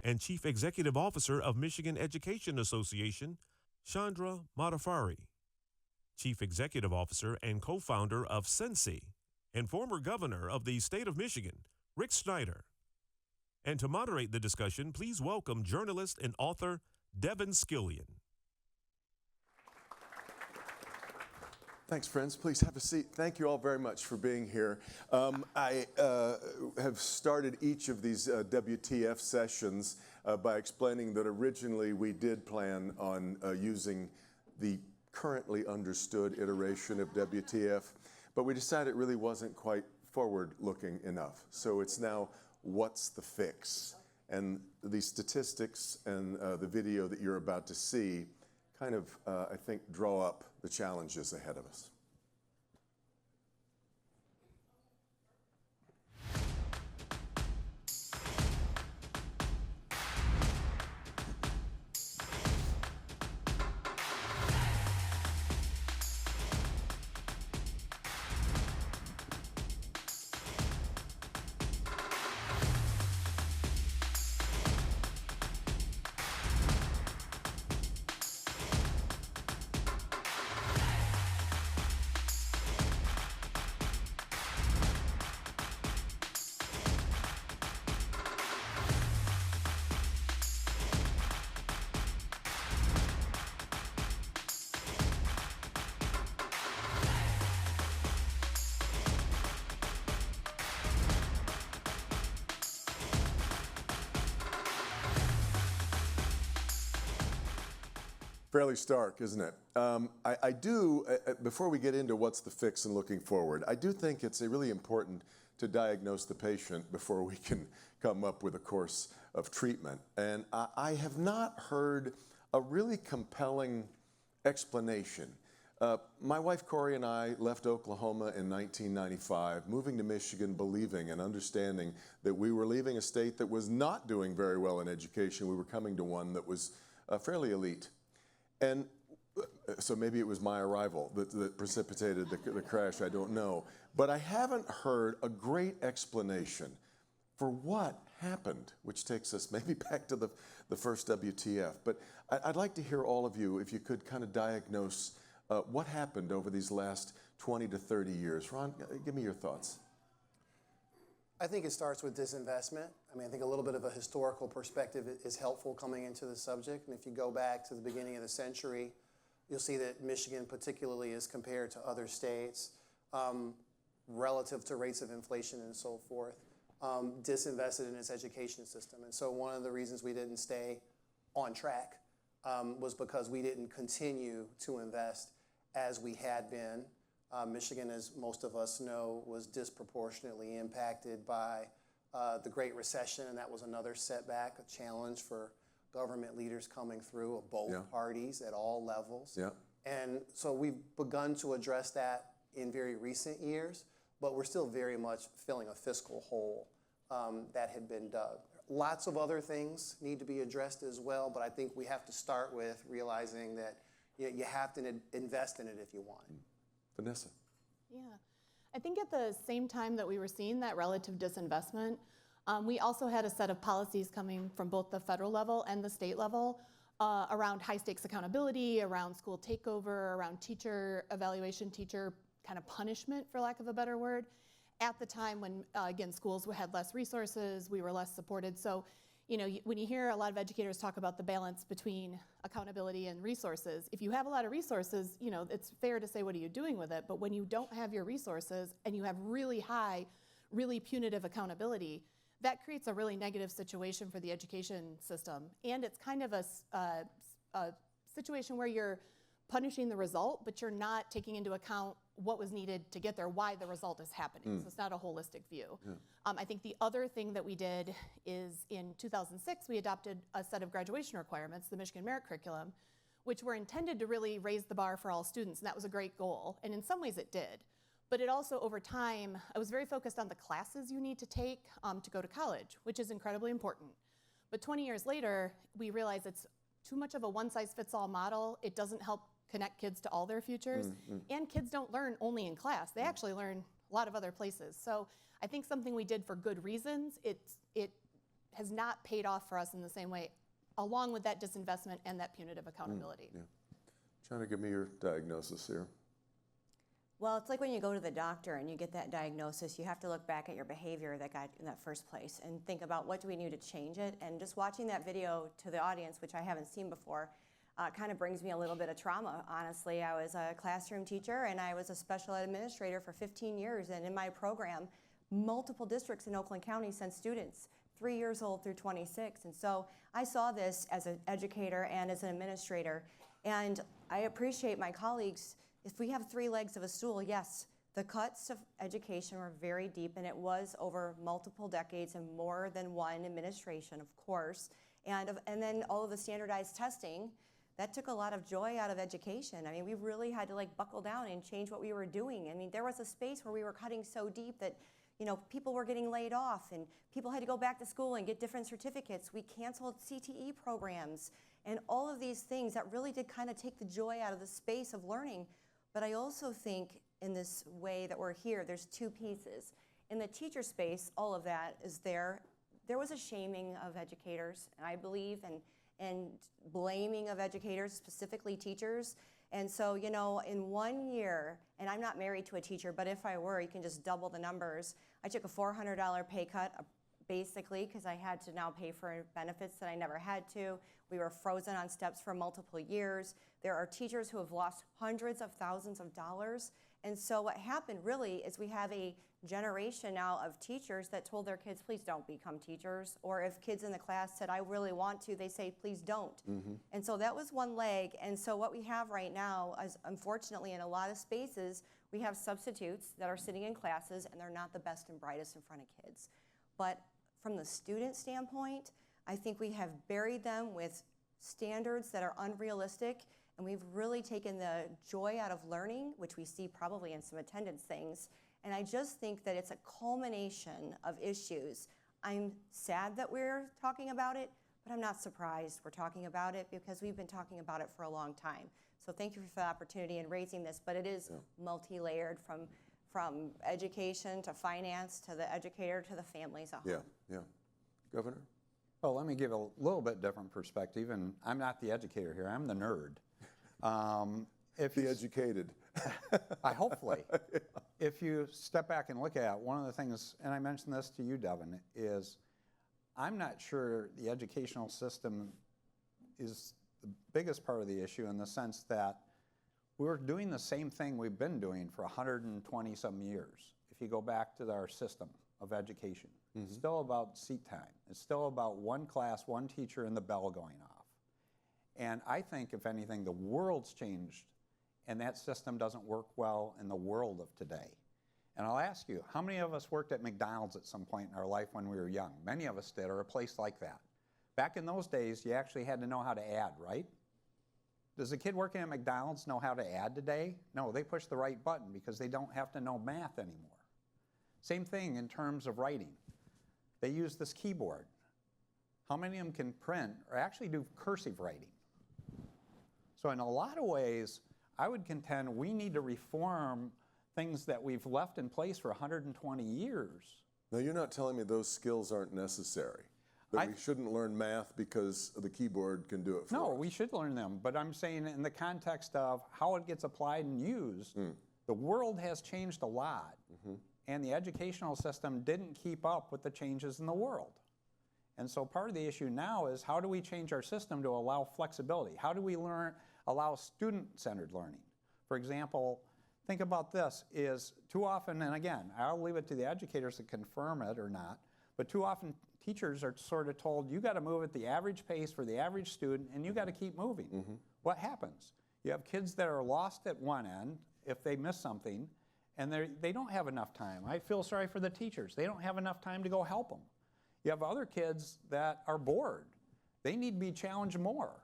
and Chief Executive Officer of Michigan Education Association, Chandra Madafferi, Chief Executive Officer and co-founder of SensCy, and former governor of the state of Michigan, Snyder. And to moderate the discussion, please welcome journalist and author Devin Scillian. Thanks, friends. Please have a seat. Thank you all very much for being here. I have started each of these WTF sessions by explaining that originally we did plan on using the currently understood iteration of WTF, but we decided it really wasn't quite forward-looking enough. So it's now, what's the fix? And the statistics and the video that you're about to see kind of, I think, draw up the challenges ahead of us. Fairly stark, isn't it? I do, before we get into what's the fix and looking forward, I do think it's really important to diagnose the patient before we can come up with a course of treatment. And I have not heard a really compelling explanation. My wife Corey and I left Oklahoma in 1995, moving to Michigan, believing and understanding that we were leaving a state that was not doing very well in education. We were coming to one that was fairly elite. And so maybe it was my arrival that precipitated the crash, I don't know. But I haven't heard a great explanation for what happened, which takes us maybe back to the first WTF. But I'd like to hear all of you, if you could kind of diagnose what happened over these last 20 to 30 years. Ron, give me your thoughts. I think it starts with disinvestment. I mean, I think a little bit of a historical perspective is helpful coming into the subject. And if you go back to the beginning of the century, you'll see that Michigan particularly is compared to other states relative to rates of inflation and so forth, disinvested in its education system. And so one of the reasons we didn't stay on track was because we didn't continue to invest as we had been. Michigan, as most of us know, was disproportionately impacted by the Great Recession, and that was another setback, a challenge for government leaders coming through of both parties at all levels. Yeah. And so we've begun to address that in very recent years, but we're still very much filling a fiscal hole that had been dug. Lots of other things need to be addressed as well, but I think we have to start with realizing that you have to invest in it if you want. Venessa. Yeah, I think at the same time that we were seeing that relative disinvestment, we also had a set of policies coming from both the federal level and the state level around high stakes accountability, around school takeover, around teacher evaluation, teacher kind of punishment, for lack of a better word, at the time when, again, schools had less resources, we were less supported. So, you know, when you hear a lot of educators talk about the balance between accountability and resources, if you have a lot of resources, you know, it's fair to say, what are you doing with it? But when you don't have your resources and you have really high, really punitive accountability, that creates a really negative situation for the education system. And it's kind of a situation where you're punishing the result, but you're not taking into account what was needed to get there, why the result is happening. So it's not a holistic view. Yeah. I think the other thing that we did is in 2006, we adopted a set of graduation requirements, the Michigan Merit Curriculum, which were intended to really raise the bar for all students, and that was a great goal. And in some ways it did. But it also, over time, I was very focused on the classes you need to take to go to college, which is incredibly important. But 20 years later, we realized it's too much of a one-size-fits-all model. It doesn't help connect kids to all their futures. And kids don't learn only in class. They actually learn a lot of other places. So I think something we did for good reasons, it has not paid off for us in the same way, along with that disinvestment and that punitive accountability. Yeah. Chandra, give me your diagnosis here. Well, it's like when you go to the doctor and you get that diagnosis, you have to look back at your behavior that got in that first place and think about what do we need to change it. And just watching that video to the audience, which I haven't seen before, kind of brings me a little bit of trauma, honestly. I was a classroom teacher and I was a special ed administrator for 15 years. And in my program, multiple districts in Oakland County sent students 3 years old through 26. And so I saw this as an educator and as an administrator. And I appreciate my colleagues. If we have three legs of a stool, yes, the cuts of education were very deep, and it was over multiple decades and more than one administration, of course. And then all of the standardized testing, that took a lot of joy out of education. I mean, we really had to like buckle down and change what we were doing. I mean, there was a space where we were cutting so deep that, you know, people were getting laid off and people had to go back to school and get different certificates. We canceled CTE programs and all of these things that really did kind of take the joy out of the space of learning. But I also think in this way that we're here, there's two pieces. In the teacher space, all of that is there. There was a shaming of educators, I believe, and blaming of educators, specifically teachers. And so, you know, in 1 year, and I'm not married to a teacher, but if I were, you can just double the numbers. I took a $400 pay cut, basically, because I had to now pay for benefits that I never had to. We were frozen on steps for multiple years. There are teachers who have lost hundreds of thousands of dollars. And so what happened really is we have a generation now of teachers that told their kids, please don't become teachers. Or if kids in the class said, I really want to, they say, please don't. And so that was one leg. And so what we have right now is, unfortunately, in a lot of spaces, we have substitutes that are sitting in classes and they're not the best and brightest in front of kids. But from the student standpoint, I think we have buried them with standards that are unrealistic, and we've really taken the joy out of learning, which we see probably in some attendance things. And I just think that it's a culmination of issues. I'm sad that we're talking about it, but I'm not surprised we're talking about it because we've been talking about it for a long time. So thank you for the opportunity in raising this, but it is multi-layered from education to finance to the educator to the families at home. Yeah. Governor? Well, let me give a little bit different perspective, and I'm not the educator here, I'm the nerd. The educated. Hopefully. If you step back and look at one of the things, and I mentioned this to you, Devin, is I'm not sure the educational system is the biggest part of the issue in the sense that we're doing the same thing we've been doing for 120-some years. If you go back to our system of education, it's still about seat time. It's still about one class, one teacher, and the bell going off. And I think, if anything, the world's changed, and that system doesn't work well in the world of today. And I'll ask you, how many of us worked at McDonald's at some point in our life when we were young? Many of us did, or a place like that. Back in those days, you actually had to know how to add, right? Does a kid working at McDonald's know how to add today? No, they push the right button because they don't have to know math anymore. Same thing in terms of writing. They use this keyboard. How many of them can print or actually do cursive writing? So in a lot of ways, I would contend we need to reform things that we've left in place for 120 years. Now, you're not telling me those skills aren't necessary, that we shouldn't learn math because the keyboard can do it for us. No, we should learn them, but I'm saying in the context of how it gets applied and used, the world has changed a lot, and the educational system didn't keep up with the changes in the world. And so part of the issue now is how do we change our system to allow flexibility? How do we allow student-centered learning? For example, think about this, is too often, and again, I'll leave it to the educators to confirm it or not, but too often teachers are sort of told, you got to move at the average pace for the average student, and you got to keep moving. What happens? You have kids that are lost at one end if they miss something, and they don't have enough time. I feel sorry for the teachers. They don't have enough time to go help them. You have other kids that are bored. They need to be challenged more.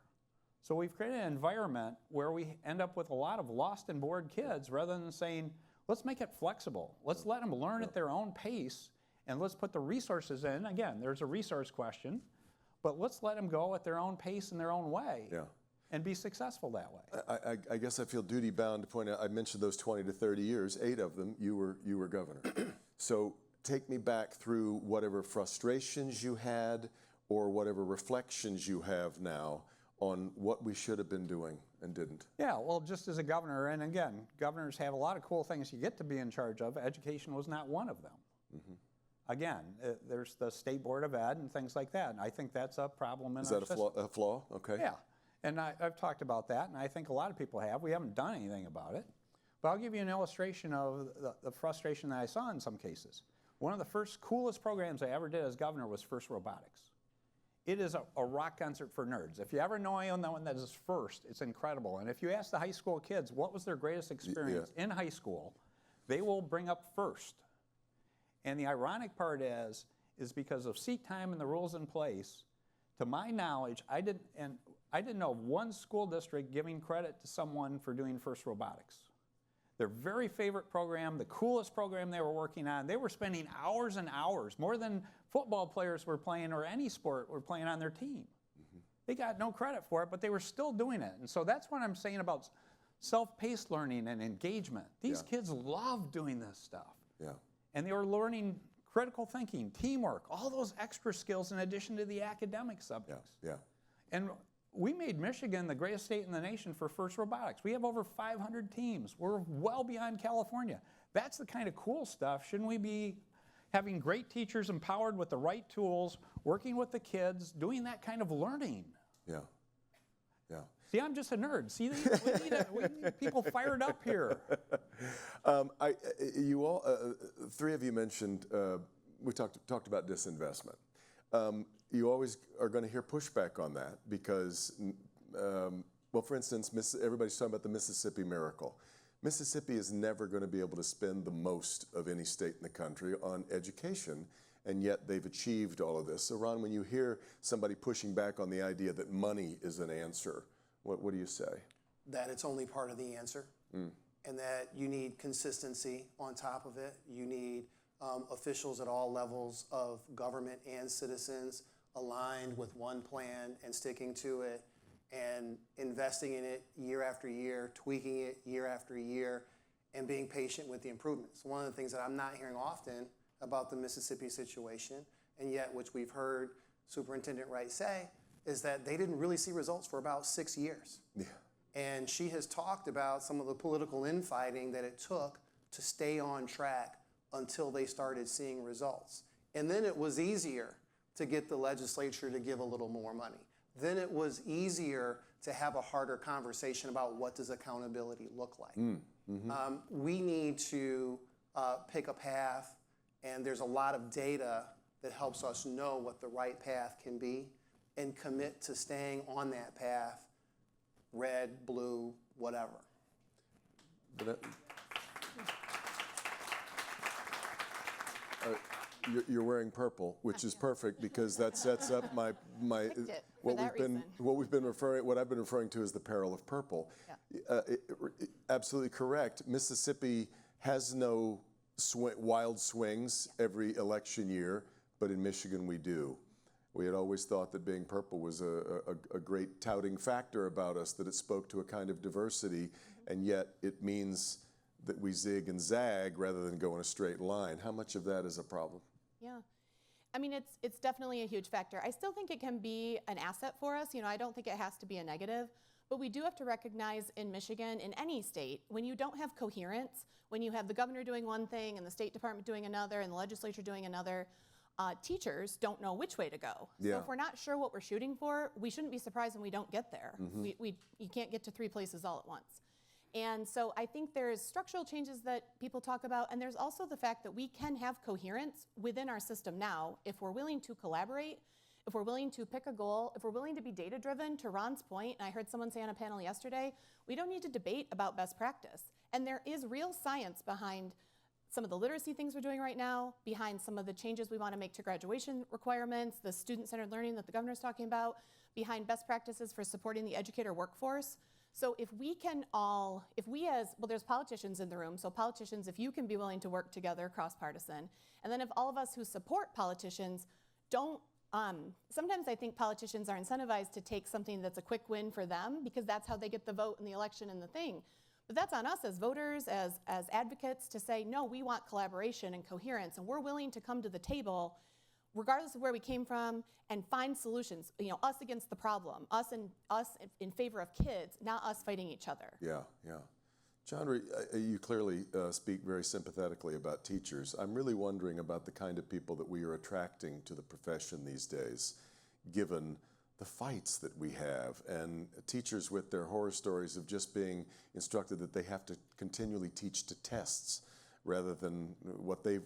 So we've created an environment where we end up with a lot of lost and bored kids rather than saying, let's make it flexible. Let's let them learn at their own pace, and let's put the resources in. Again, there's a resource question, but let's let them go at their own pace and their own way and be successful that way. I guess I feel duty bound to point out, I mentioned those 20 to 30 years, 8 of them, you were governor. So take me back through whatever frustrations you had, or whatever reflections you have now on what we should have been doing and didn't? Yeah, well, just as a governor, and again, governors have a lot of cool things you get to be in charge of. Education was not one of them. Again, there's the State Board of Ed and things like that, and I think that's a problem in our system. Is that a flaw? Okay. Yeah, and I've talked about that, and I think a lot of people have. We haven't done anything about it. But I'll give you an illustration of the frustration that I saw in some cases. One of the first coolest programs I ever did as governor was FIRST Robotics. It is a rock concert for nerds. If you ever know anyone that is FIRST, it's incredible. And if you ask the high school kids what was their greatest experience in high school, they will bring up FIRST. And the ironic part is because of seat time and the rules in place, to my knowledge, I didn't know of one school district giving credit to someone for doing FIRST Robotics. Their very favorite program, the coolest program they were working on, they were spending hours and hours, more than football players were playing or any sport were playing on their team. They got no credit for it, but they were still doing it. And so that's what I'm saying about self-paced learning and engagement. These kids love doing this stuff. Yeah. And they were learning critical thinking, teamwork, all those extra skills in addition to the academic subjects. Yeah. And we made Michigan the greatest state in the nation for FIRST Robotics. We have over 500 teams. We're well beyond California. That's the kind of cool stuff. Shouldn't we be having great teachers empowered with the right tools, working with the kids, doing that kind of learning? Yeah. Yeah. See, I'm just a nerd. See, we need people fired up here. You all, three of you mentioned, we talked about disinvestment. You always are going to hear pushback on that because, well, for instance, everybody's talking about the Mississippi miracle. Mississippi is never going to be able to spend the most of any state in the country on education, and yet they've achieved all of this. So, Ron, when you hear somebody pushing back on the idea that money is an answer, what do you say? That it's only part of the answer, and that you need consistency on top of it. You need officials at all levels of government and citizens aligned with one plan and sticking to it and investing in it year after year, tweaking it year after year, and being patient with the improvements. One of the things that I'm not hearing often about the Mississippi situation, and yet which we've heard Superintendent Wright say, is that they didn't really see results for about 6 years. Yeah. And she has talked about some of the political infighting that it took to stay on track until they started seeing results. And then it was easier to get the legislature to give a little more money. Then it was easier to have a harder conversation about what does accountability look like. We need to pick a path, and there's a lot of data that helps us know what the right path can be and commit to staying on that path, red, blue, whatever. You're wearing purple, which is perfect because that sets up what I've been referring to as the peril of purple. Yeah. Absolutely correct. Mississippi has no wild swings every election year, but in Michigan we do. We had always thought that being purple was a great touting factor about us, that it spoke to a kind of diversity, and yet it means that we zig and zag rather than go in a straight line. How much of that is a problem? Yeah. I mean, it's definitely a huge factor. I still think it can be an asset for us. You know, I don't think it has to be a negative, but we do have to recognize in Michigan, in any state, when you don't have coherence, when you have the governor doing one thing and the State Department doing another and the legislature doing another, teachers don't know which way to go. Yeah. So if we're not sure what we're shooting for, we shouldn't be surprised when we don't get there. You can't get to 3 places all at once. And so I think there's structural changes that people talk about, and there's also the fact that we can have coherence within our system now if we're willing to collaborate, if we're willing to pick a goal, if we're willing to be data-driven. To Ron's point, and I heard someone say on a panel yesterday, we don't need to debate about best practice. And there is real science behind some of the literacy things we're doing right now, behind some of the changes we want to make to graduation requirements, the student-centered learning that the governor's talking about, behind best practices for supporting the educator workforce. So if we there's politicians in the room, so politicians, if you can be willing to work together cross-partisan, and then if all of us who support politicians don't, sometimes I think politicians are incentivized to take something that's a quick win for them because that's how they get the vote in the election and the thing. But that's on us as voters, as advocates to say, no, we want collaboration and coherence, and we're willing to come to the table regardless of where we came from, and find solutions. You know, us against the problem, us in favor of kids, not us fighting each other. Yeah, yeah. Chandra, you clearly speak very sympathetically about teachers. I'm really wondering about the kind of people that we are attracting to the profession these days, given the fights that we have, and teachers with their horror stories of just being instructed that they have to continually teach to tests rather than what they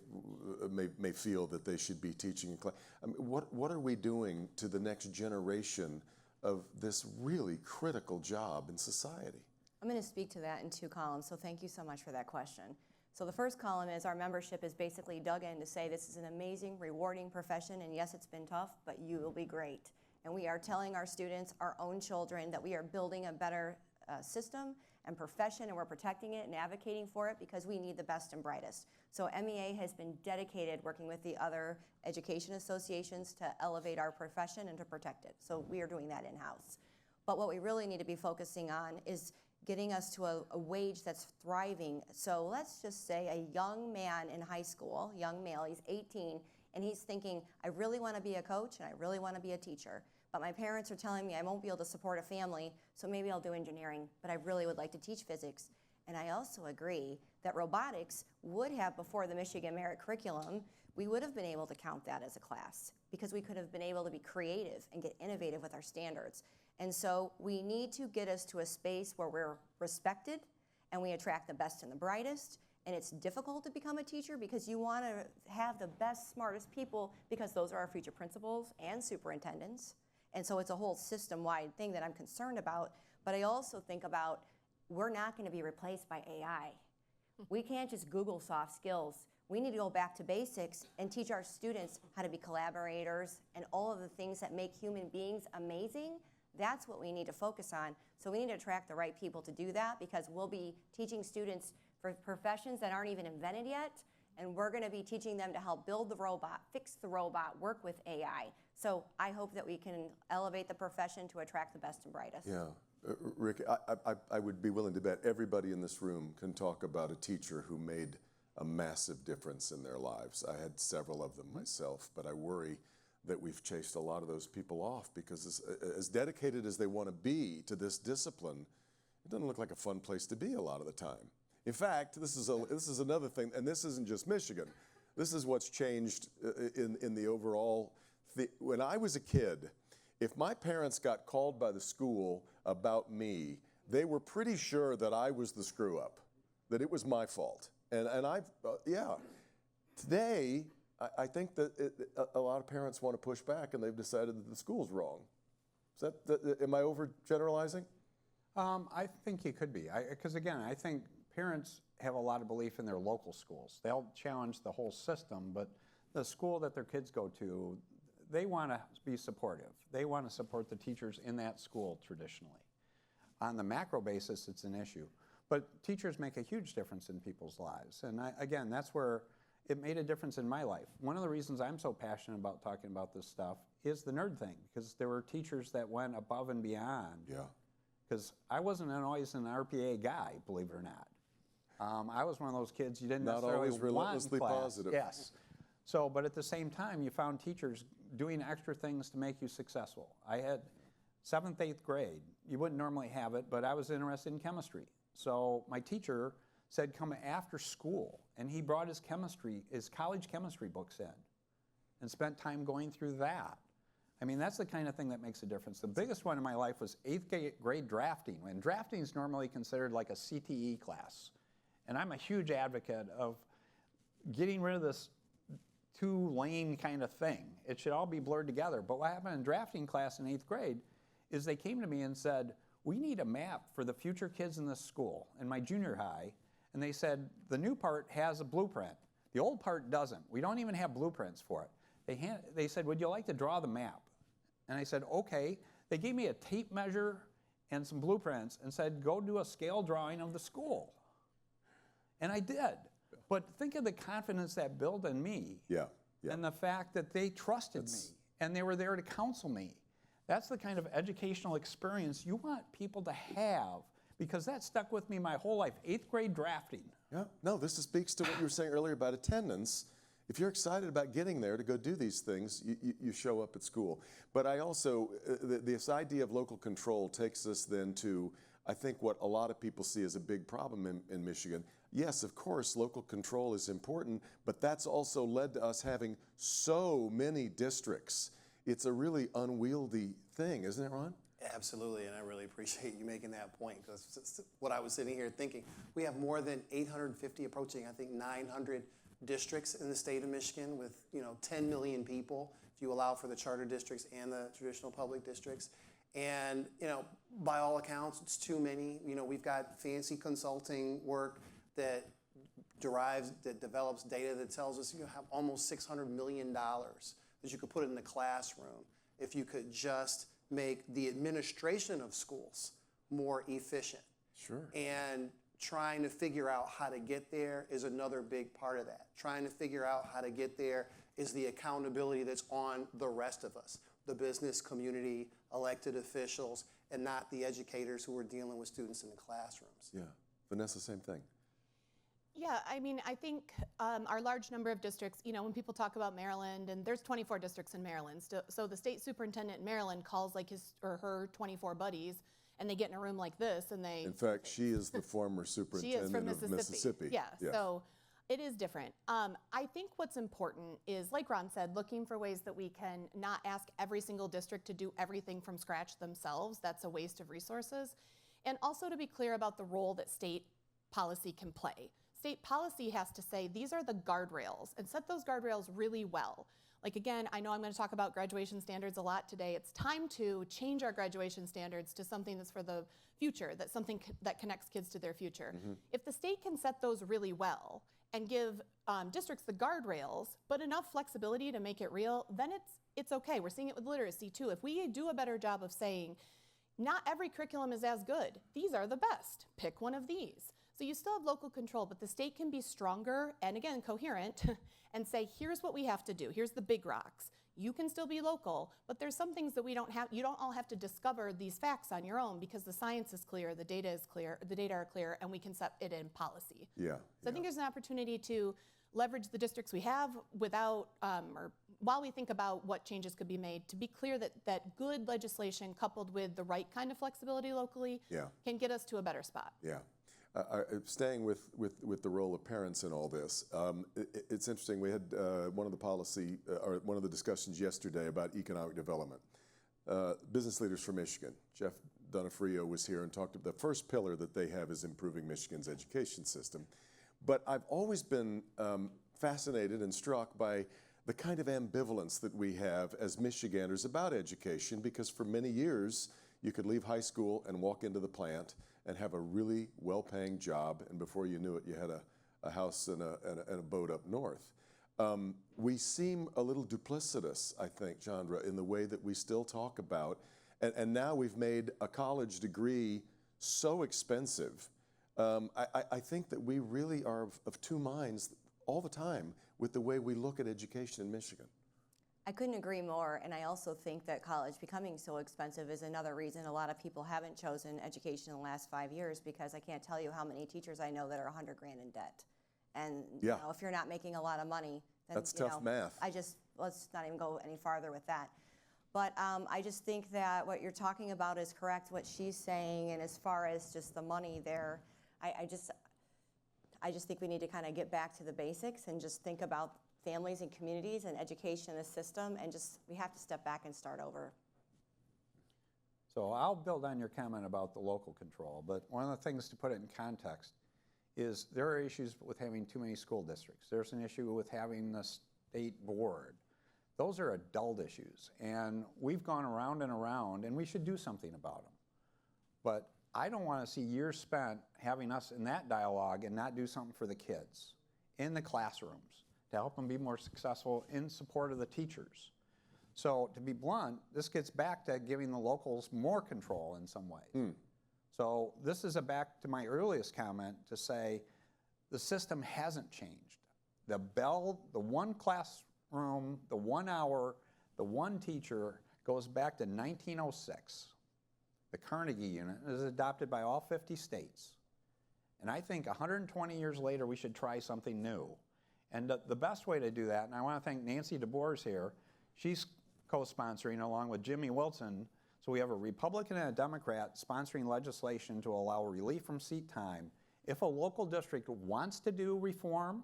may feel that they should be teaching in class. I mean, what are we doing to the next generation of this really critical job in society? I'm going to speak to that in 2 columns, so thank you so much for that question. So the first column is our membership is basically dug in to say this is an amazing, rewarding profession, and yes, it's been tough, but you will be great. And we are telling our students, our own children, that we are building a better system and profession, and we're protecting it and advocating for it because we need the best and brightest. So MEA has been dedicated working with the other education associations to elevate our profession and to protect it. So we are doing that in-house. But what we really need to be focusing on is getting us to a wage that's thriving. So let's just say a young man in high school, young male, he's 18, and he's thinking, I really want to be a coach and I really want to be a teacher. But my parents are telling me I won't be able to support a family, so maybe I'll do engineering, but I really would like to teach physics. And I also agree that robotics would have, before the Michigan Merit Curriculum, we would have been able to count that as a class because we could have been able to be creative and get innovative with our standards. And so we need to get us to a space where we're respected and we attract the best and the brightest. And it's difficult to become a teacher because you want to have the best, smartest people because those are our future principals and superintendents. And so it's a whole system-wide thing that I'm concerned about. But I also think about we're not going to be replaced by AI. We can't just Google soft skills. We need to go back to basics and teach our students how to be collaborators and all of the things that make human beings amazing. That's what we need to focus on. So we need to attract the right people to do that because we'll be teaching students for professions that aren't even invented yet, and we're going to be teaching them to help build the robot, fix the robot, work with AI. So I hope that we can elevate the profession to attract the best and brightest. Yeah. Rick, I would be willing to bet everybody in this room can talk about a teacher who made a massive difference in their lives. I had several of them myself, but I worry that we've chased a lot of those people off because as dedicated as they want to be to this discipline, it doesn't look like a fun place to be a lot of the time. In fact, this is another thing, and this isn't just Michigan. This is what's changed in the overall. When I was a kid, if my parents got called by the school about me, they were pretty sure that I was the screw up, that it was my fault. And I've, yeah. Today, I think that a lot of parents want to push back and they've decided that the school's wrong. Is am I overgeneralizing? I think you could be. Because again, I think parents have a lot of belief in their local schools. They'll challenge the whole system, but the school that their kids go to, they want to be supportive. They want to support the teachers in that school traditionally. On the macro basis, it's an issue. But teachers make a huge difference in people's lives. And again, that's where it made a difference in my life. One of the reasons I'm so passionate about talking about this stuff is the nerd thing, because there were teachers that went above and beyond. Yeah. Because I wasn't always an RPA guy, believe it or not. I was one of those kids you didn't necessarily always relentlessly want in class. positive. Yes. So, but at the same time, you found teachers doing extra things to make you successful. I had 7th, 8th grade. You wouldn't normally have it, but I was interested in chemistry. So my teacher said come after school, and he brought his college chemistry books in and spent time going through that. I mean, that's the kind of thing that makes a difference. The biggest one in my life was 8th grade drafting, and drafting is normally considered like a CTE class. And I'm a huge advocate of getting rid of this two-lane kind of thing. It should all be blurred together. But what happened in drafting class in 8th grade is they came to me and said, we need a map for the future kids in this school, in my junior high. And they said, the new part has a blueprint. The old part doesn't. We don't even have blueprints for it. They said, would you like to draw the map? And I said, okay. They gave me a tape measure and some blueprints and said, go do a scale drawing of the school. And I did. But think of the confidence that built in me. Yeah. Yeah. And the fact that they trusted me and they were there to counsel me. That's the kind of educational experience you want people to have, because that stuck with me my whole life. 8th grade drafting. Yeah. No, this speaks to what you were saying earlier about attendance if you're excited about getting there to go do these things, you show up at school. But I also, this idea of local control takes us then to, I think, what a lot of people see as a big problem in Michigan. Yes, of course, local control is important, but that's also led to us having so many districts. It's a really unwieldy thing, isn't it, Ron? Absolutely, and I really appreciate you making that point, because it's what I was sitting here thinking. We have more than 850, approaching I think 900 districts in the state of Michigan with 10 million people, if you allow for the charter districts and the traditional public districts. And by all accounts, it's too many. We've got fancy consulting work that develops data that tells us you have almost $600 million that you could put in the classroom if you could just make the administration of schools more efficient. Sure. And trying to figure out how to get there is another big part of that. Trying to figure out how to get there is the accountability that's on the rest of us, the business community, elected officials, and not the educators who are dealing with students in the classrooms. Yeah. Vanessa, same thing. Yeah, I mean, I think our large number of districts, when people talk about Maryland, and there's 24 districts in Maryland, so the state superintendent in Maryland calls like his or her 24 buddies, and they get in a room like this, and they... In fact, she is the former superintendent of Mississippi. Yeah, so it is different. I think what's important is, like Ron said, looking for ways that we can not ask every single district to do everything from scratch themselves. That's a waste of resources. And also to be clear about the role that state policy can play. State policy has to say, these are the guardrails, and set those guardrails really well. Like, again, I know I'm going to talk about graduation standards a lot today. It's time to change our graduation standards to something that's for the future, that's something that connects kids to their future. Mm-hmm. If the state can set those really well and give districts the guardrails, but enough flexibility to make it real, then it's okay. We're seeing it with literacy too. If we do a better job of saying, not every curriculum is as good, these are the best, pick one of these. So you still have local control, but the state can be stronger and, again, coherent and say, here's what we have to do. Here's the big rocks. You can still be local, but there's some things that we don't have. You don't all have to discover these facts on your own, because the science is clear, the data is clear, the data are clear, and we can set it in policy. Yeah. So I think there's an opportunity to leverage the districts we have without, or while we think about what changes could be made, to be clear that good legislation coupled with the right kind of flexibility locally can get us to a better spot. Yeah. Staying with the role of parents in all this, it's interesting. We had one of the discussions yesterday about economic development. Business leaders from Michigan, Jeff Donofrio was here and talked about the first pillar that they have is improving Michigan's education system. But I've always been fascinated and struck by the kind of ambivalence that we have as Michiganders about education, because for many years you could leave high school and walk into the plant and have a really well-paying job, and before you knew it, you had a house and a boat up north. We seem a little duplicitous, I think, Chandra, in the way that we still talk about, and now we've made a college degree so expensive. I think that we really are of two minds all the time with the way we look at education in Michigan. I couldn't agree more, and I also think that college becoming so expensive is another reason a lot of people haven't chosen education in the last 5 years, because I can't tell you how many teachers I know that are $100,000 in debt. And if you're not making a lot of money, then that's tough math. Let's not even go any farther with that. But I just think that what you're talking about is correct, what she's saying, and as far as just the money there, I just think we need to kind of get back to the basics and just think about families and communities and education in the system, and we have to step back and start over. So I'll build on your comment about the local control, but one of the things to put it in context is there are issues with having too many school districts. There's an issue with having the state board. Those are adult issues, and we've gone around and around, and we should do something about them. But I don't want to see years spent having us in that dialogue and not do something for the kids in the classrooms to help them be more successful in support of the teachers. So to be blunt, this gets back to giving the locals more control in some ways. So this is back to my earliest comment to say the system hasn't changed. The one classroom, the 1 hour, the one teacher goes back to 1906. The Carnegie unit is adopted by all 50 states. And I think 120 years later we should try something new. And the best way to do that, and I want to thank Nancy DeBoer's here, she's co-sponsoring along with Jimmy Wilson. So we have a Republican and a Democrat sponsoring legislation to allow relief from seat time. If a local district wants to do reform,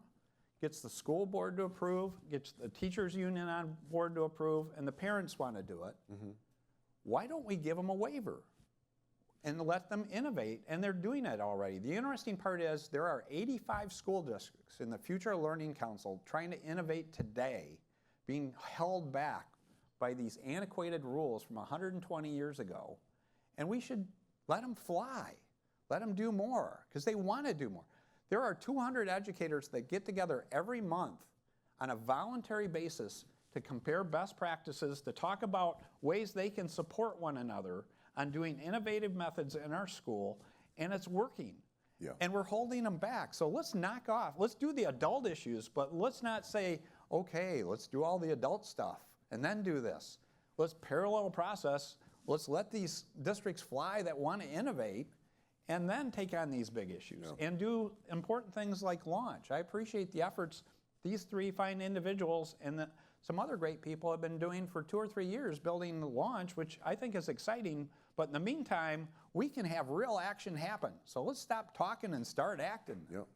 gets the school board to approve, gets the teachers union on board to approve, and the parents want to do it, why don't we give them a waiver and let them innovate? And they're doing it already. The interesting part is there are 85 school districts in the Future Learning Council trying to innovate today, being held back by these antiquated rules from 120 years ago. And we should let them fly, let them do more, because they want to do more. There are 200 educators that get together every month on a voluntary basis to compare best practices, to talk about ways they can support one another on doing innovative methods in our school, and it's working. Yeah. And we're holding them back. So let's knock off, let's do the adult issues, but let's not say, okay, let's do all the adult stuff and then do this. Let's parallel process, let's let these districts fly that want to innovate, and then take on these big issues and do important things like launch. I appreciate the efforts these three fine individuals and some other great people have been doing for 2 or 3 years, building the launch, which I think is exciting. But in the meantime, we can have real action happen. So let's stop talking and start acting. Yep.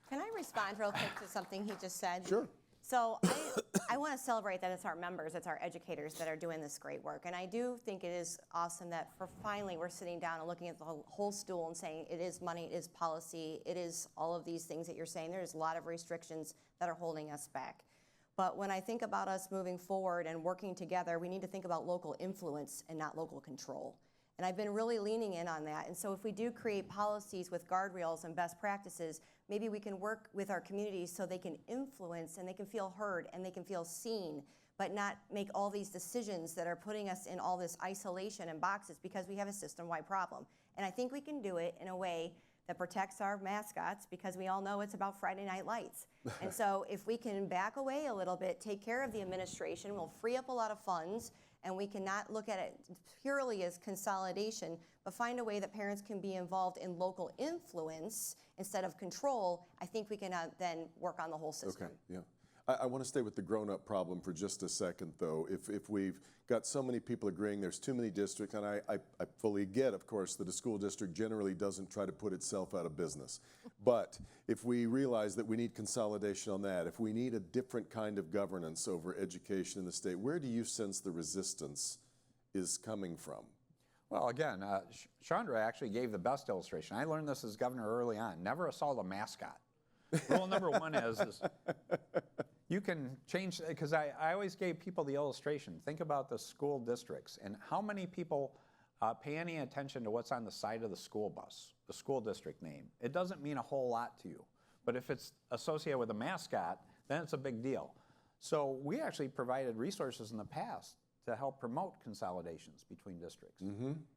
Can I respond real quick to something he just said? Sure. So I want to celebrate that it's our members, it's our educators that are doing this great work. And I do think it is awesome that finally we're sitting down and looking at the whole stool and saying it is money, it is policy, it is all of these things that you're saying. There's a lot of restrictions that are holding us back. But when I think about us moving forward and working together, we need to think about local influence and not local control. And I've been really leaning in on that. And so if we do create policies with guardrails and best practices, maybe we can work with our communities so they can influence and they can feel heard and they can feel seen, but not make all these decisions that are putting us in all this isolation and boxes because we have a system-wide problem. And I think we can do it in a way that protects our mascots, because we all know it's about Friday Night Lights. And so if we can back away a little bit, take care of the administration, we'll free up a lot of funds, and we cannot look at it purely as consolidation, but find a way that parents can be involved in local influence instead of control. I think we can then work on the whole system. Okay, yeah. I want to stay with the grown-up problem for just a second, though. If we've got so many people agreeing there's too many districts, and I fully get, of course, that a school district generally doesn't try to put itself out of business. But if we realize that we need consolidation on that, if we need a different kind of governance over education in the state, where do you sense the resistance is coming from? Well, again, Chandra actually gave the best illustration. I learned this as governor early on. Never assault a mascot. Rule number one is you can change, because I always gave people the illustration. Think about the school districts and how many people pay any attention to what's on the side of the school bus, the school district name. It doesn't mean a whole lot to you. But if it's associated with a mascot, then it's a big deal. So we actually provided resources in the past to help promote consolidations between districts.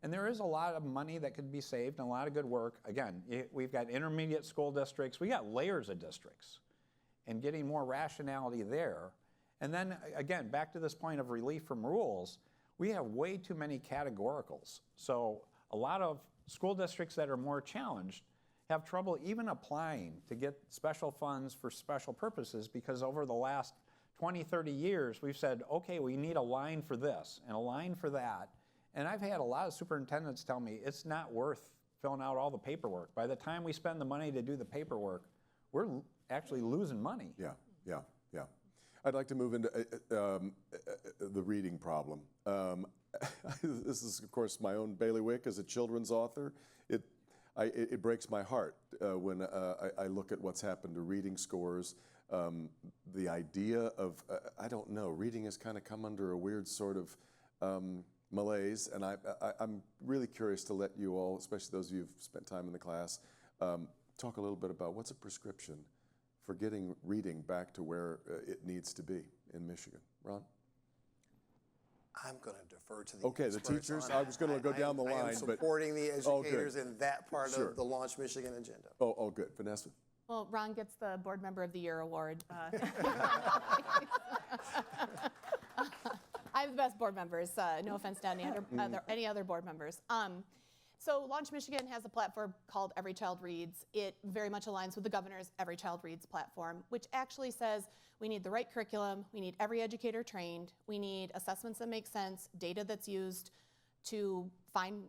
And there is a lot of money that could be saved and a lot of good work. Again, we've got intermediate school districts. We got layers of districts and getting more rationality there. And then, again, back to this point of relief from rules, we have way too many categoricals. So a lot of school districts that are more challenged have trouble even applying to get special funds for special purposes, because over the last 20, 30 years, we've said, okay, we need a line for this and a line for that. And I've had a lot of superintendents tell me it's not worth filling out all the paperwork. By the time we spend the money to do the paperwork, we're actually losing money. Yeah. I'd like to move into the reading problem. This is, of course, my own bailiwick as a children's author. It breaks my heart when I look at what's happened to reading scores. The idea of, I don't know, reading has kind of come under a weird sort of malaise, and I'm really curious to let you all, especially those of you who've spent time in the class, talk a little bit about what's a prescription for getting reading back to where it needs to be in Michigan. Ron? I'm going to defer to the Okay, the experts teachers. on I was going to go down the I line, am but supporting the educators in that part Sure. of the Launch Michigan agenda. oh, good, Venessa. Well, Ron gets the Board Member of the Year award. I have the best board members. No offense to any other board members. So Launch Michigan has a platform called Every Child Reads. It very much aligns with the governor's Every Child Reads platform, which actually says we need the right curriculum, we need every educator trained, we need assessments that make sense, data that's used to find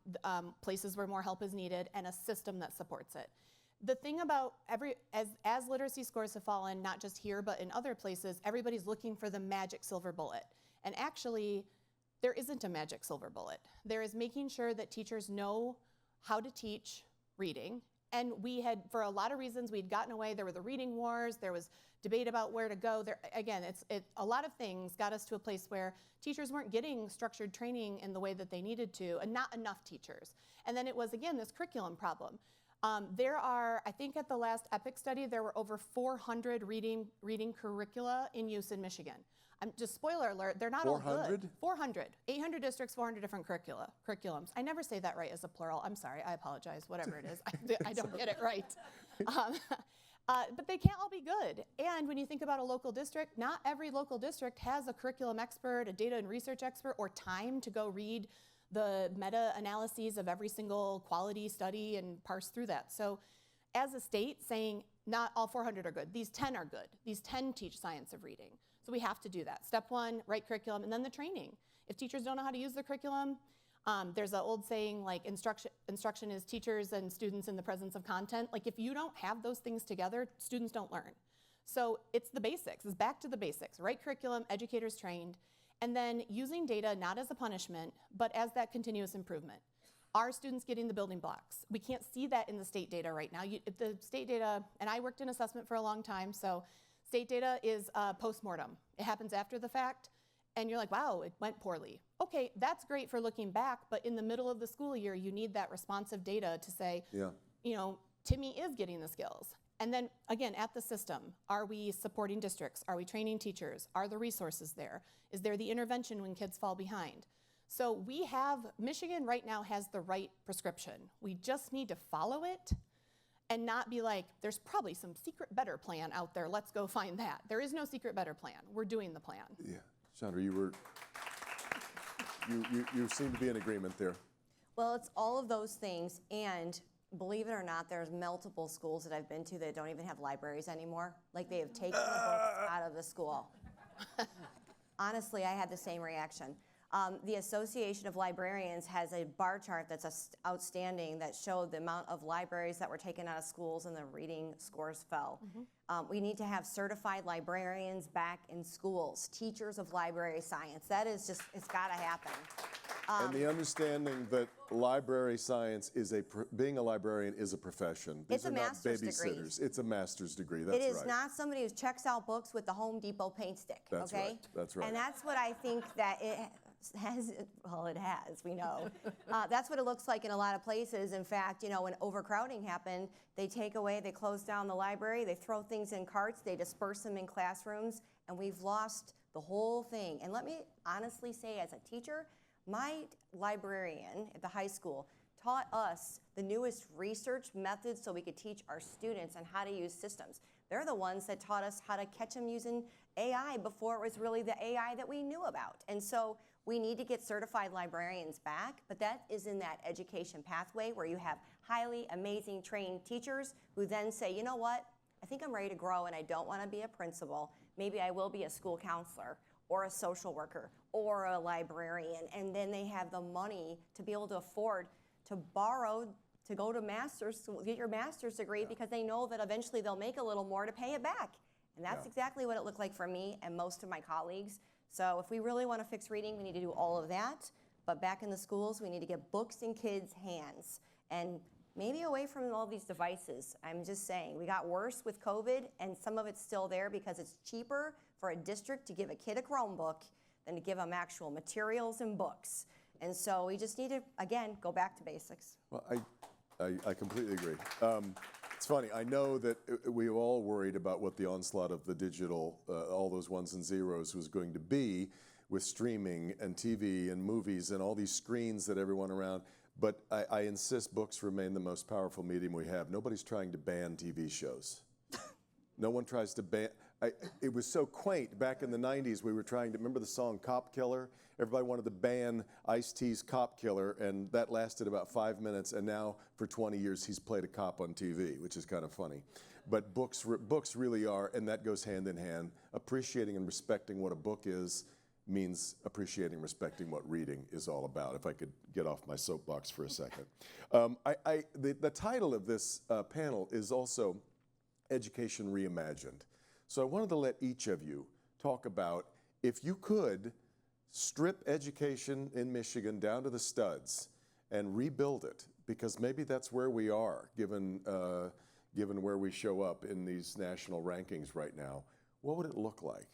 places where more help is needed, and a system that supports it. The thing about as literacy scores have fallen, not just here, but in other places, everybody's looking for the magic silver bullet. And actually, there isn't a magic silver bullet. There is making sure that teachers know how to teach reading. And we had, for a lot of reasons, we'd gotten away. There were the reading wars. There was debate about where to go. Again, a lot of things got us to a place where teachers weren't getting structured training in the way that they needed to, and not enough teachers. And then it was, again, this curriculum problem. There are, I think at the last EPIC study, there were over 400 reading curricula in use in Michigan. Just spoiler alert, they're not all good. 400? 800 districts, 400 different curriculums. I never say that right as a plural. I'm sorry, I apologize, whatever it is. I don't get it right. But they can't all be good. And when you think about a local district, not every local district has a curriculum expert, a data and research expert, or time to go read the meta-analyses of every single quality study and parse through that. So as a state saying, not all 400 are good, these 10 are good. These 10 teach science of reading. So we have to do that. Step one, right curriculum, and then the training. If teachers don't know how to use the curriculum, there's an old saying like instruction is teachers and students in the presence of content. Like if you don't have those things together, students don't learn. So it's the basics, it's back to the basics. Right curriculum, educators trained, and then using data not as a punishment, but as that continuous improvement. Are students getting the building blocks? We can't see that in the state data right now. If the state data, and I worked in assessment for a long time, so state data is post-mortem. It happens after the fact, and you're like, wow, it went poorly. Okay, that's great for looking back, but in the middle of the school year, you need that responsive data to say, you know, Timmy is getting the skills. And then, again, at the system, are we supporting districts? Are we training teachers? Are the resources there? Is there the intervention when kids fall behind? So Michigan right now has the right prescription. We just need to follow it and not be like, there's probably some secret better plan out there. Let's go find that. There is no secret better plan. We're doing the plan. Yeah, Chandra, you seem to be in agreement there. Well, it's all of those things, and believe it or not, there's multiple schools that I've been to that don't even have libraries anymore. Like they have taken the books out of the school. Honestly, I had the same reaction. The Association of Librarians has a bar chart that's outstanding that showed the amount of libraries that were taken out of schools and the reading scores fell. We need to have certified librarians back in schools, teachers of library science. That is just, it's gotta happen. And the understanding that library science is being a librarian is a profession. These are not babysitters. It's a master's degree. That's right. It is not somebody who checks out books with the Home Depot paint stick. That's okay? right. That's right. And that's what I think that it has. Well, it has. We know. That's what it looks like in a lot of places. In fact, you know, when overcrowding happened, they close down the library, they throw things in carts, they disperse them in classrooms, and we've lost the whole thing. And let me honestly say, as a teacher, my librarian at the high school taught us the newest research methods so we could teach our students on how to use systems. They're the ones that taught us how to catch them using AI before it was really the AI that we knew about. And so we need to get certified librarians back, but that is in that education pathway where you have highly amazing trained teachers who then say, you know what, I think I'm ready to grow and I don't want to be a principal. Maybe I will be a school counselor or a social worker or a librarian, and then they have the money to be able to afford to borrow to go to get your master's degree because they know that eventually they'll make a little more to pay it back. And that's exactly what it looked like for me and most of my colleagues. So if we really want to fix reading, we need to do all of that. But back in the schools, we need to get books in kids' hands and maybe away from all these devices. I'm just saying, we got worse with COVID, and some of it's still there because it's cheaper for a district to give a kid a Chromebook than to give them actual materials and books. And so we just need to, again, go back to basics. Well, I completely agree. It's funny, I know that we were all worried about what the onslaught of the digital, all those ones and zeros was going to be with streaming and TV and movies and all these screens that everyone around. But I insist books remain the most powerful medium we have. Nobody's trying to ban TV shows. No one tries to ban. it was so quaint. Back in the 90s, we were trying to, remember the song Cop Killer? Everybody wanted to ban Ice-T's Cop Killer, and that lasted about 5 minutes, and now for 20 years he's played a cop on TV, which is kind of funny. But books really are, and that goes hand in hand. Appreciating and respecting what a book is means appreciating and respecting what reading is all about, if I could get off my soapbox for a second. The title of this panel is also Education Reimagined. So I wanted to let each of you talk about, if you could strip education in Michigan down to the studs and rebuild it, because maybe that's where we are, given where we show up in these national rankings right now, what would it look like?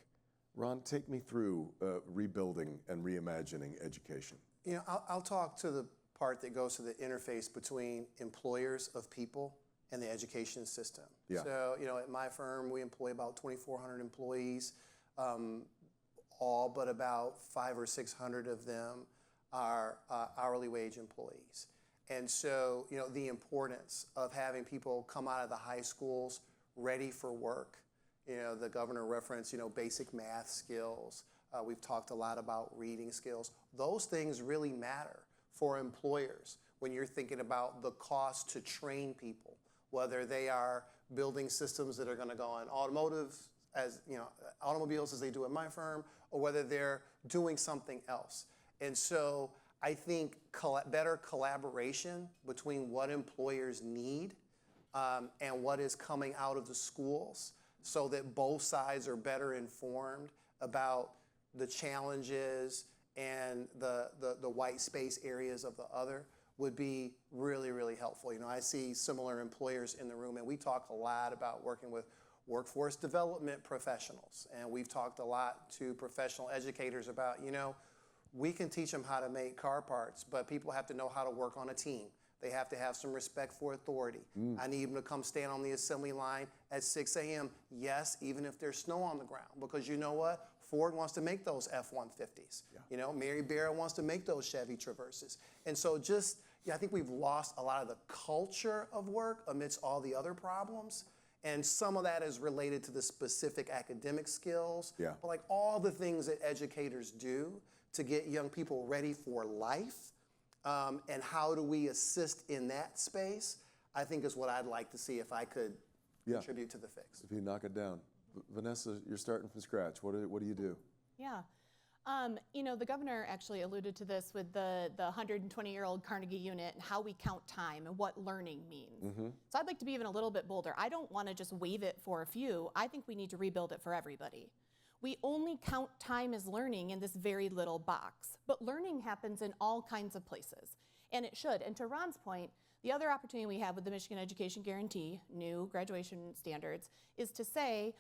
Ron, take me through rebuilding and reimagining education. You know, I'll talk to the part that goes to the interface between employers of people and the education system. Yeah. So, you know, at my firm, we employ about 2,400 employees. All but about 500 or 600 of them are hourly wage employees. And so, you know, the importance of having people come out of the high schools ready for work. You know, the governor referenced, you know, basic math skills. We've talked a lot about reading skills. Those things really matter for employers when you're thinking about the cost to train people, whether they are building systems that are going to go on automotives, as you know, automobiles as they do at my firm, or whether they're doing something else. And so I think better collaboration between what employers need and what is coming out of the schools, so that both sides are better informed about the challenges and the white space areas of the other, would be really, really helpful. You know, I see similar employers in the room, and we talk a lot about working with workforce development professionals, and we've talked a lot to professional educators about, you know, we can teach them how to make car parts, but people have to know how to work on a team. They have to have some respect for authority. I need them to come stand on the assembly line at 6 a.m. Yes, even if there's snow on the ground, because you know what? Ford wants to make those F-150s. Yeah. You know, Mary Barra wants to make those Chevy Traverses. And so just, yeah, I think we've lost a lot of the culture of work amidst all the other problems. And some of that is related to the specific academic skills. Yeah. But like all the things that educators do to get young people ready for life, and how do we assist in that space, I think is what I'd like to see if I could contribute to the fix. If you knock it down. Venessa, you're starting from scratch. What do you do? Yeah. You know, the governor actually alluded to this with the 120-year-old Carnegie unit and how we count time and what learning means. So I'd like to be even a little bit bolder. I don't want to just waive it for a few. I think we need to rebuild it for everybody. We only count time as learning in this very little box, but learning happens in all kinds of places, and it should. And to Ron's point, the other opportunity we have with the Michigan Education Guarantee, new graduation standards, is to say,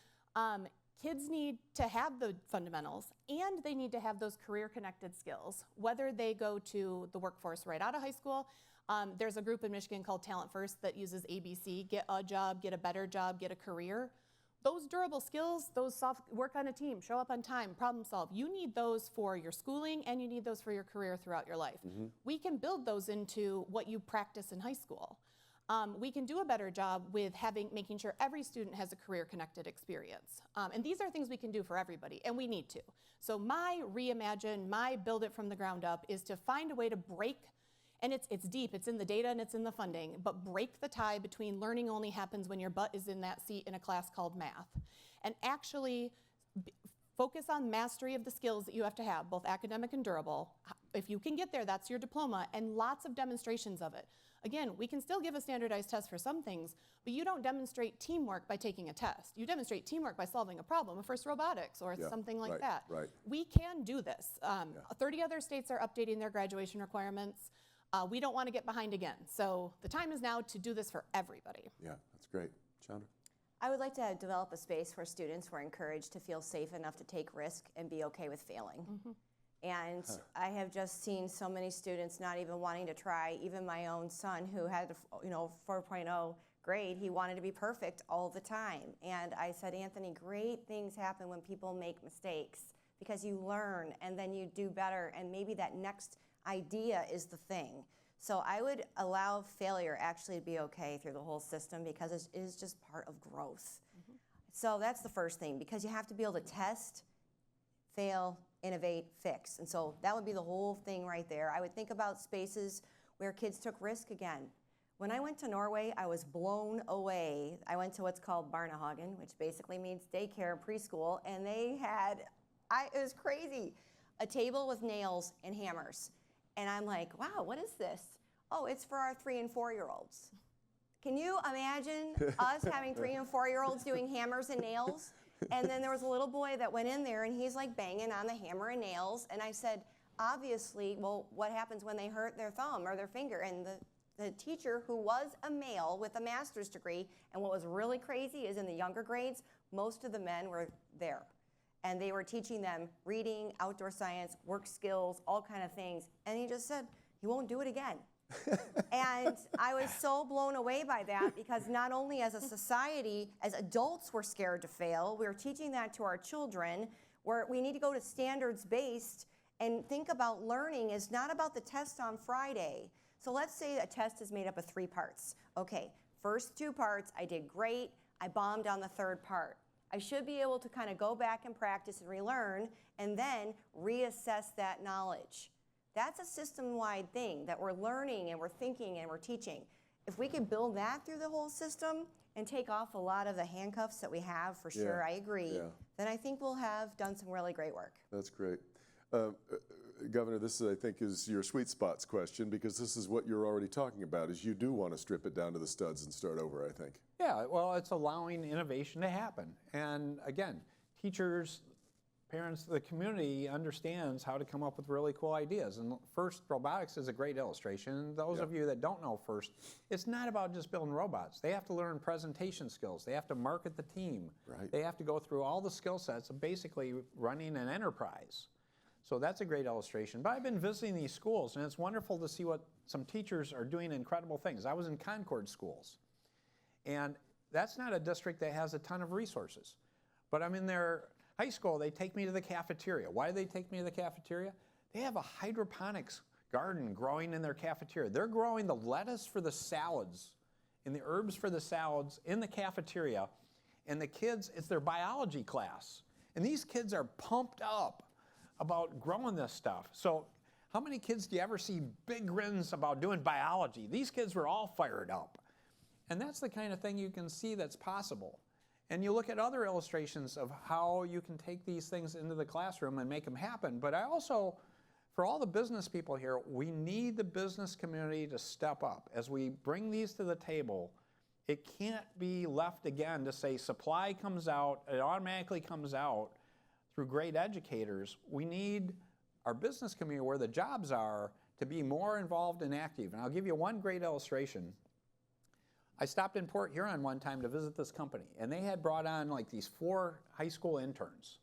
kids need to have the fundamentals, and they need to have those career-connected skills, whether they go to the workforce right out of high school. There's a group in Michigan called Talent First that uses ABC, get a job, get a better job, get a career. Those durable skills, those soft, work on a team, show up on time, problem solve, you need those for your schooling, and you need those for your career throughout your life. We can build those into what you practice in high school. We can do a better job with making sure every student has a career-connected experience. And these are things we can do for everybody, and we need to. So my reimagine, my build it from the ground up is to find a way to break, and it's deep, it's in the data and it's in the funding, but break the tie between learning only happens when your butt is in that seat in a class called math. And actually focus on mastery of the skills that you have to have, both academic and durable. If you can get there, that's your diploma, and lots of demonstrations of it. Again, we can still give a standardized test for some things, but you don't demonstrate teamwork by taking a test. You demonstrate teamwork by solving a problem, first robotics or something like that. Right. We can do this. 30 other states are updating their graduation requirements. We don't want to get behind again. So the time is now to do this for everybody. Yeah, that's great. Chandra? I would like to develop a space where students were encouraged to feel safe enough to take risk and be okay with failing. And I have just seen so many students not even wanting to try. Even my own son, who had a 4.0 grade, he wanted to be perfect all the time. And I said, Anthony, great things happen when people make mistakes, because you learn and then you do better, and maybe that next idea is the thing. So I would allow failure actually to be okay through the whole system, because it is just part of growth. So that's the first thing, because you have to be able to test, fail, innovate, fix. And so that would be the whole thing right there. I would think about spaces where kids took risk again. When I went to Norway, I was blown away. I went to what's called Barnehagen, which basically means daycare and preschool, and they had, it was crazy, a table with nails and hammers. And I'm like, wow, what is this? Oh, it's for our 3- and 4-year-olds. Can you imagine us having 3- and 4-year-olds doing hammers and nails? And then there was a little boy that went in there and he's like banging on the hammer and nails. And I said, obviously, well, what happens when they hurt their thumb or their finger? And the teacher, who was a male with a master's degree, and what was really crazy is in the younger grades, most of the men were there. And they were teaching them reading, outdoor science, work skills, all kind of things. And he just said, you won't do it again. And I was so blown away by that, because not only as a society, as adults we're scared to fail, we're teaching that to our children, where we need to go to standards-based and think about learning is not about the test on Friday. So let's say a test is made up of 3 parts. Okay, first 2 parts, I did great, I bombed on the 3rd part. I should be able to kind of go back and practice and relearn, and then reassess that knowledge. That's a system-wide thing that we're learning and we're thinking and we're teaching. If we can build that through the whole system and take off a lot of the handcuffs that we have, for sure, I agree, then I think we'll have done some really great work. That's great. Governor, this, I think, is your sweet spots question, because this is what you're already talking about, is you do want to strip it down to the studs and start over, I think. Yeah, well, it's allowing innovation to happen. And again, teachers, parents, the community understands how to come up with really cool ideas. And FIRST Robotics is a great illustration. And those of you that don't know FIRST, it's not about just building robots. They have to learn presentation skills. They have to market the team. Right. They have to go through all the skill sets of basically running an enterprise. So that's a great illustration. But I've been visiting these schools, and it's wonderful to see what some teachers are doing incredible things. I was in Concord schools, and that's not a district that has a ton of resources. But I'm in their high school, they take me to the cafeteria. Why do they take me to the cafeteria? They have a hydroponics garden growing in their cafeteria. They're growing the lettuce for the salads and the herbs for the salads in the cafeteria. And the kids, it's their biology class. And these kids are pumped up about growing this stuff. So how many kids do you ever see big grins about doing biology? These kids were all fired up. And that's the kind of thing you can see that's possible. And you look at other illustrations of how you can take these things into the classroom and make them happen. But I also, for all the business people here, we need the business community to step up. As we bring these to the table, it can't be left again to say supply comes out, it automatically comes out through great educators. We need our business community, where the jobs are, to be more involved and active. And I'll give you one great illustration. I stopped in Port Huron one time to visit this company, and they had brought on like these 4 high school interns.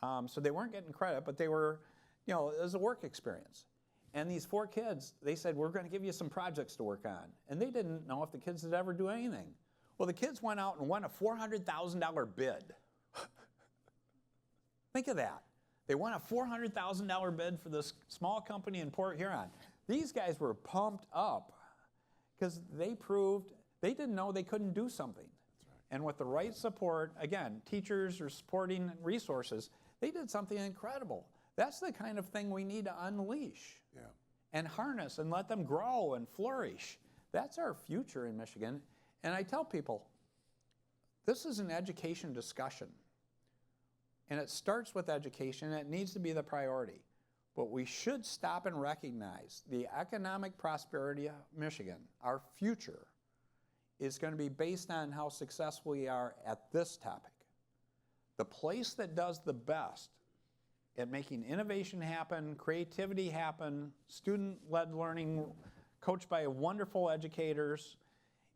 So they weren't getting credit, but they were, you know, it was a work experience. And these 4 kids, they said, we're going to give you some projects to work on. And they didn't know if the kids would ever do anything. Well, the kids went out and won a $400,000 bid. Think of that. They won a $400,000 bid for this small company in Port Huron. These guys were pumped up because they proved they didn't know they couldn't do something. That's right. And with the right support, again, teachers are supporting resources, they did something incredible. That's the kind of thing we need to unleash and harness and let them grow and flourish. That's our future in Michigan. And I tell people, this is an education discussion. And it starts with education, and it needs to be the priority. But we should stop and recognize the economic prosperity of Michigan, our future, is going to be based on how successful we are at this topic. The place that does the best at making innovation happen, creativity happen, student-led learning, coached by wonderful educators,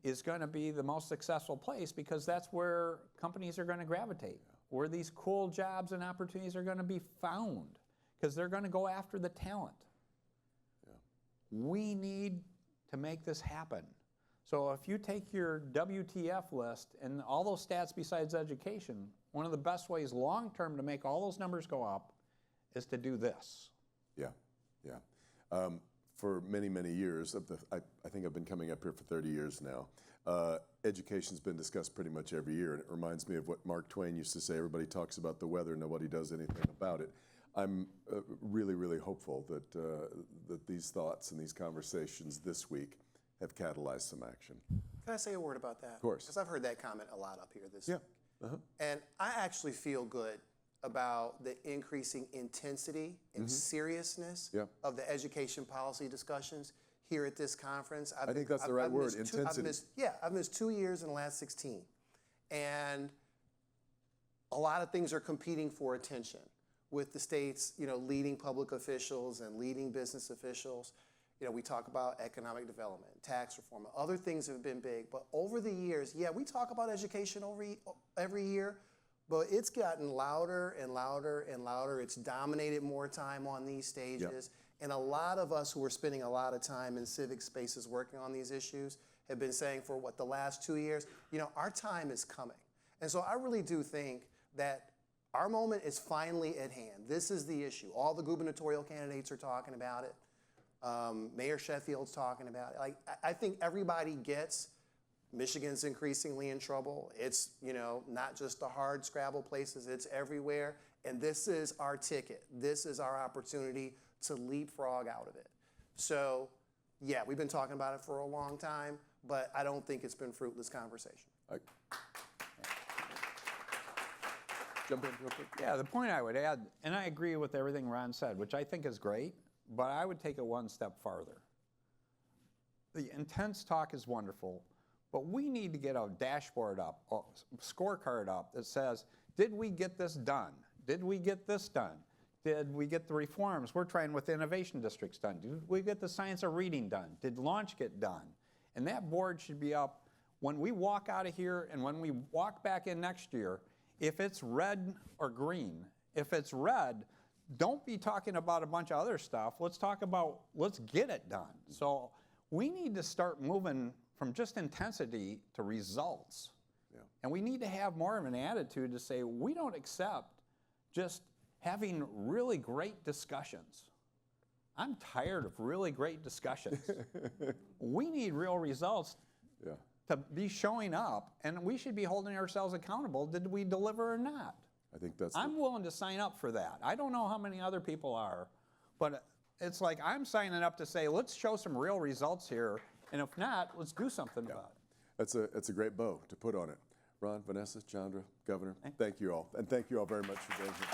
is going to be the most successful place, because that's where companies are going to gravitate, where these cool jobs and opportunities are going to be found, because they're going to go after the talent. We need to make this happen. So if you take your WTF list and all those stats besides education, one of the best ways long-term to make all those numbers go up is to do this. for many, many years, I think I've been coming up here for 30 years now, education's been discussed pretty much every year, and it reminds me of what Mark Twain used to say, everybody talks about the weather, nobody does anything about it. I'm really, really hopeful that, that these thoughts and these conversations this week have catalyzed some action. Can I say a word about that? Of course. Because I've heard that comment a lot up here this Yeah. week. And I actually feel good about the increasing intensity and seriousness of the education policy discussions here at this conference. I think that's the right word, intensity. I've missed 2 years in the last 16. And a lot of things are competing for attention with the state's, leading public officials and leading business officials. We talk about economic development, tax reform, other things have been big. But over the years, we talk about education every year, but it's gotten louder and louder and louder. It's dominated more time on these stages. And a lot of us who are spending a lot of time in civic spaces working on these issues have been saying for the last 2 years, our time is coming. And so I really do think that our moment is finally at hand. This is the issue. All the gubernatorial candidates are talking about it. Mayor Sheffield's talking about it. I think everybody gets Michigan's increasingly in trouble. It's, not just the hard scrabble places, it's everywhere. And this is our ticket. This is our opportunity to leapfrog out of it. So, we've been talking about it for a long time, but I don't think it's been fruitless conversation. Jump in real quick. Yeah, the point I would add, and I agree with everything Ron said, which I think is great, but I would take it one step farther. The intense talk is wonderful, but we need to get a dashboard up, a scorecard up that says, did we get this done? Did we get this done? Did we get the reforms we're trying with innovation districts done? Did we get the science of reading done? Did launch get done? And that board should be up when we walk out of here and when we walk back in next year. If it's red or green, if it's red, don't be talking about a bunch of other stuff. Let's talk about, let's get it done. So we need to start moving from just intensity to results. And we need to have more of an attitude to say, we don't accept just having really great discussions. I'm tired of really great discussions. We need real results to be showing up, and we should be holding ourselves accountable. Did we deliver or not? I think that's. I'm willing to sign up for that. I don't know how many other people are, but it's like I'm signing up to say, let's show some real results here, and if not, let's do something about it. That's a great bow to put on it. Ron, Venessa, Chandra, Governor, thank you all. And thank you all very much for being here.